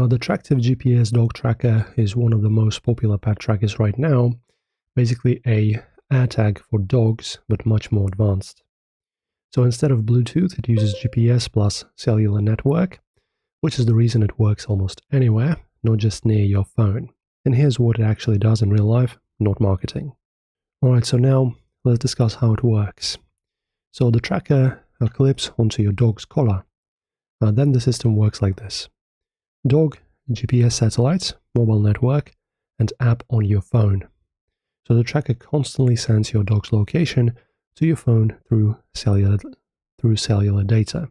The Tractive GPS dog tracker is one of the most popular pet trackers right now, basically a AirTag for dogs, but much more advanced. So instead of Bluetooth, it uses GPS plus cellular network, which is the reason it works almost anywhere, not just near your phone. And here's what it actually does in real life, not marketing. Alright, so now let's discuss how it works. So the tracker clips onto your dog's collar. Then the system works like this. Dog, GPS satellites, mobile network, and app on your phone. So the tracker constantly sends your dog's location to your phone through cellular data.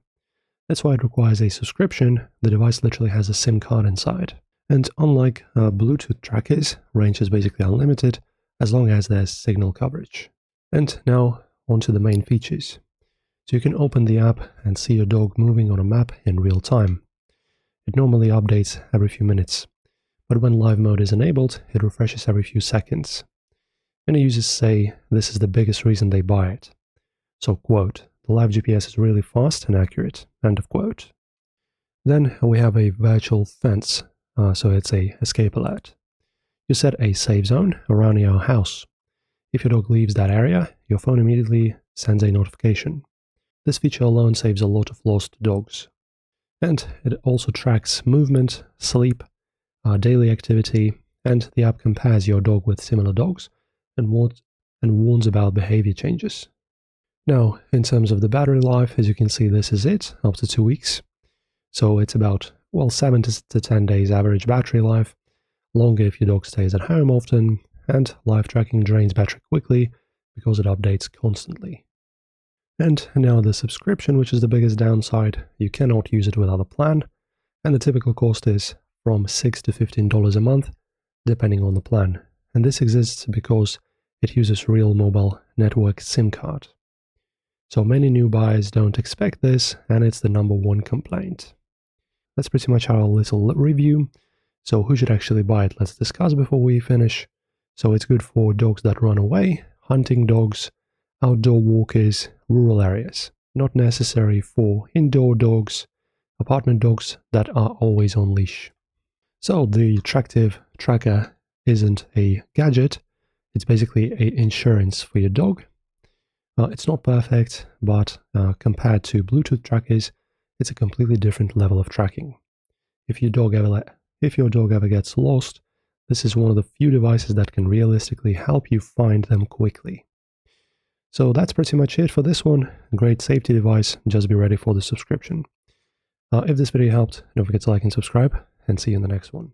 That's why it requires a subscription. The device literally has a SIM card inside. And unlike Bluetooth trackers, range is basically unlimited as long as there's signal coverage. And now onto the main features. So you can open the app and see your dog moving on a map in real time. It normally updates every few minutes, but when live mode is enabled, it refreshes every few seconds. Many users say this is the biggest reason they buy it. So, quote, the live GPS is really fast and accurate, end of quote. Then we have a virtual fence, so it's a escape alert. You set a safe zone around your house. If your dog leaves that area, your phone immediately sends a notification. This feature alone saves a lot of lost dogs. And it also tracks movement, sleep, daily activity, and the app compares your dog with similar dogs and warns about behavior changes. Now, in terms of the battery life, as you can see, this is it after 2 weeks. So it's about, 7 to 10 days average battery life, longer if your dog stays at home often, and live tracking drains battery quickly because it updates constantly. And now the subscription, which is the biggest downside. You cannot use it without a plan, and the typical cost is from $6 to $15 a month, depending on the plan. And this exists because it uses real mobile network SIM card. So many new buyers don't expect this, and it's the #1 complaint. That's pretty much our little review. So who should actually buy it? Let's discuss before we finish. So it's good for dogs that run away, hunting dogs, outdoor walkers, rural areas. Not necessary for indoor dogs, apartment dogs that are always on leash. So the Tractive tracker isn't a gadget, it's basically an insurance for your dog. It's not perfect, but compared to Bluetooth trackers, it's a completely different level of tracking. If your dog ever gets lost, this is one of the few devices that can realistically help you find them quickly. So that's pretty much it for this one. Great safety device, just be ready for the subscription. If this video helped, don't forget to like and subscribe, and see you in the next one.